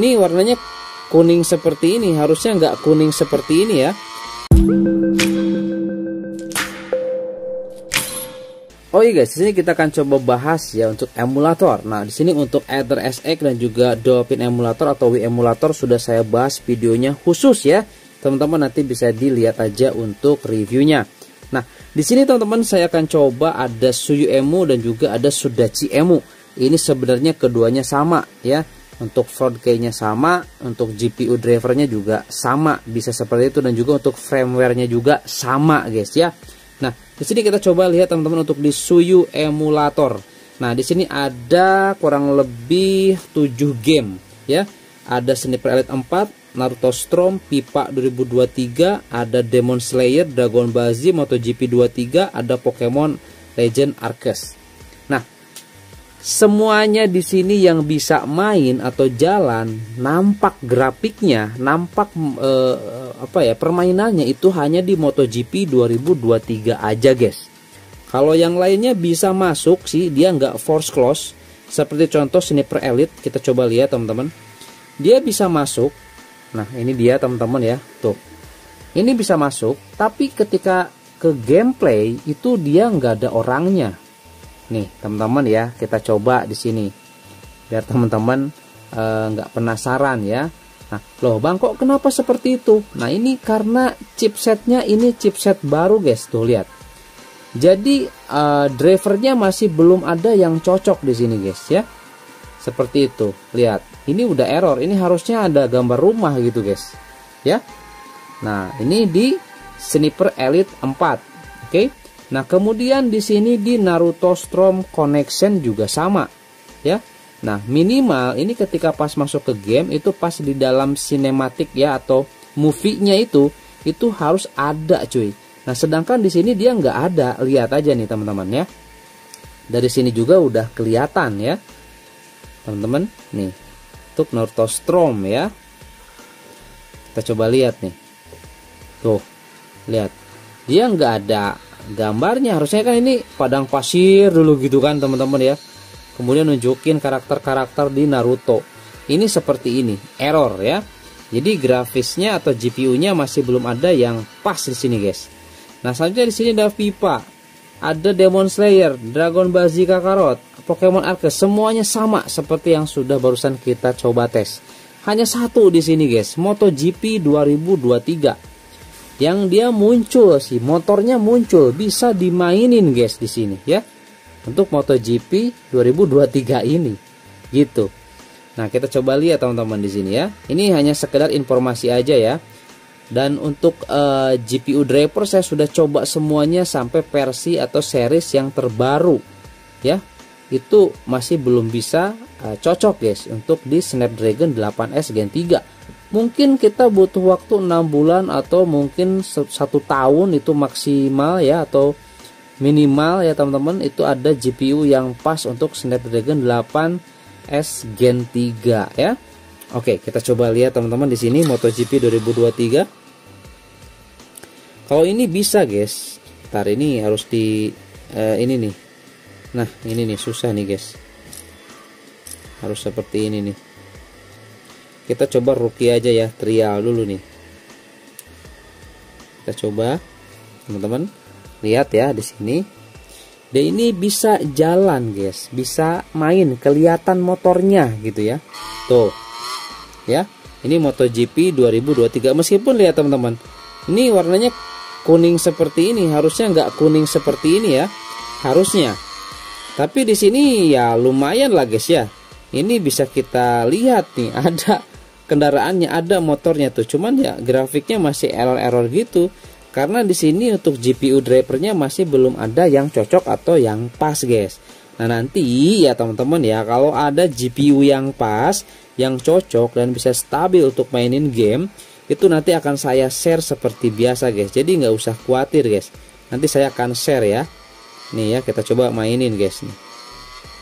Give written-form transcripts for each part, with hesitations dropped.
Ini warnanya kuning seperti ini, harusnya nggak kuning seperti ini ya. Oh iya guys, di sini kita akan coba bahas ya untuk emulator. Nah, di sini untuk Aether SX dan juga Dolphin emulator atau Wii emulator sudah saya bahas videonya khusus ya. Teman-teman nanti bisa dilihat aja untuk reviewnya. Nah, di sini teman-teman saya akan coba ada Suyu Emu dan juga ada Sudachi Emu. Ini sebenarnya keduanya sama ya. Untuk front key-nya sama, untuk GPU drivernya juga sama, bisa seperti itu, dan juga untuk firmware-nya juga sama guys ya. Nah, di sini kita coba lihat teman-teman untuk di Suyu emulator. Nah, di sini ada kurang lebih 7 game ya. Ada Sniper Elite 4, Naruto Storm, Pipa 2023, ada Demon Slayer, Dragon Ball Z, MotoGP 23, ada Pokemon Legend Arceus. Nah, semuanya di sini yang bisa main atau jalan, nampak grafiknya, nampak permainannya itu hanya di MotoGP 2023 aja guys. Kalau yang lainnya bisa masuk sih, dia nggak force close. Seperti contoh Sniper Elite, kita coba lihat teman-teman. Dia bisa masuk. Nah, ini dia teman-teman ya. Tuh. Ini bisa masuk, tapi ketika ke gameplay itu dia nggak ada orangnya. Nih teman-teman ya, kita coba di sini biar teman-teman nggak penasaran ya. Nah, loh bang kok kenapa seperti itu? Nah, ini karena chipsetnya ini chipset baru guys, tuh lihat. Jadi drivernya masih belum ada yang cocok di sini guys ya. Seperti itu, lihat. Ini udah error. Ini harusnya ada gambar rumah gitu guys ya. Nah, ini di Sniper Elite 4, oke. Nah, kemudian di sini di Naruto Storm Connection juga sama ya. Nah, minimal ini ketika pas masuk ke game itu pas di dalam sinematik ya atau movie-nya itu harus ada cuy. Nah, sedangkan di sini dia nggak ada. Lihat aja nih teman-teman ya. Dari sini juga udah kelihatan ya. Teman-teman, nih. Untuk Naruto Storm ya. Kita coba lihat nih. Tuh. Lihat. Dia nggak ada gambarnya, harusnya kan ini padang pasir dulu gitu kan teman-teman ya. Kemudian nunjukin karakter-karakter di Naruto. Ini seperti ini, error ya. Jadi grafisnya atau GPU-nya masih belum ada yang pas di sini guys. Nah, selanjutnya di sini ada Pipa, ada Demon Slayer, Dragon Ball Z Kakarot, Pokemon Arceus, semuanya sama seperti yang sudah barusan kita coba tes. Hanya satu di sini guys, MotoGP 2023. Yang dia muncul sih, motornya muncul, bisa dimainin guys di sini ya. Untuk MotoGP 2023 ini gitu. Nah, kita coba lihat teman-teman di sini ya. Ini hanya sekedar informasi aja ya. Dan untuk GPU driver saya sudah coba semuanya sampai versi atau series yang terbaru ya. Itu masih belum bisa cocok guys untuk di Snapdragon 8S Gen 3. Mungkin kita butuh waktu 6 bulan atau mungkin 1 tahun itu maksimal ya, atau minimal ya teman-teman, itu ada GPU yang pas untuk Snapdragon 8S Gen 3 ya. Oke, kita coba lihat teman-teman di sini MotoGP 2023. Kalau ini bisa guys. Ntar ini harus di ini nih. Nah, ini nih susah nih guys. Harus seperti ini nih. Kita coba rookie aja ya, trial dulu nih. Kita coba, teman-teman, lihat ya di sini. Dan ini bisa jalan, guys, bisa main, kelihatan motornya gitu ya. Tuh, ya, ini MotoGP 2023. Meskipun lihat teman-teman, ini warnanya kuning seperti ini, harusnya nggak kuning seperti ini ya, harusnya. Tapi di sini ya lumayan lah guys ya. Ini bisa kita lihat nih, ada kendaraannya, ada motornya tuh, cuman ya grafiknya masih error-error gitu karena di sini untuk GPU drivernya masih belum ada yang cocok atau yang pas guys. Nah, nanti ya teman-teman ya, kalau ada GPU yang pas, yang cocok dan bisa stabil untuk mainin game, itu nanti akan saya share seperti biasa guys. Jadi nggak usah khawatir guys, nanti saya akan share ya. Nih ya, kita coba mainin guys nih.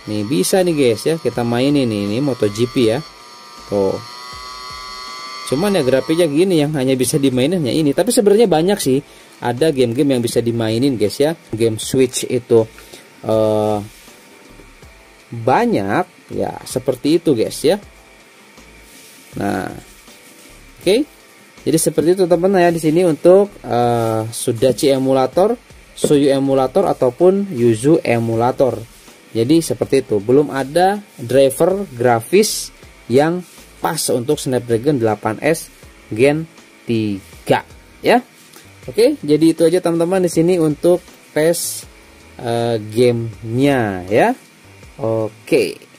Nih bisa nih guys ya, kita mainin ini MotoGP ya. Tuh. Cuman ya grafiknya gini, yang hanya bisa dimaininnya ini. Tapi sebenarnya banyak sih, ada game-game yang bisa dimainin guys ya. Game Switch itu banyak ya, seperti itu guys ya. Nah, oke. Jadi seperti itu teman-teman ya di sini untuk Sudachi emulator, Suyu emulator ataupun Yuzu emulator. Jadi seperti itu. Belum ada driver grafis yang pas untuk Snapdragon 8S Gen 3 ya. Oke, jadi itu aja teman-teman di sini untuk tes gamenya ya. Oke.